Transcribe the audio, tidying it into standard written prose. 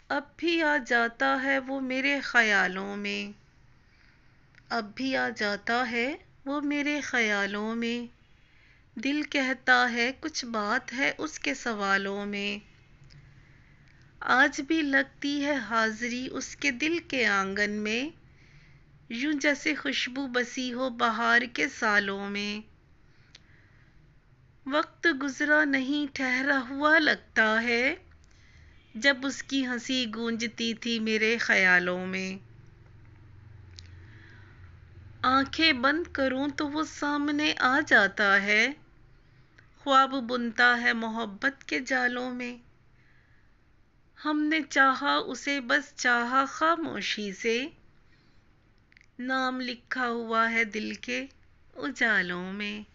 اب بھی آ جاتا ہے وہ میرے خیالوں میں، اب بھی آ جاتا ہے وہ میرے خیالوں میں، دل کہتا ہے کچھ بات ہے اس کے سوالوں میں، آج بھی لگتی ہے حاضری اس کے دل کے آنگن میں، یوں جیسے خوشبو بسی ہو بہار کے سالوں میں، وقت گزرا نہیں ٹھہرا ہوا لگتا ہے، جب اس کی ہنسی گونجتی تھی میرے خیالوں میں، آنکھیں بند کروں تو وہ سامنے آ جاتا ہے، خواب بنتا ہے محبت کے جالوں میں، ہم نے چاہا اسے بس چاہا خاموشی سے، نام لکھا ہوا ہے دل کے اجالوں میں۔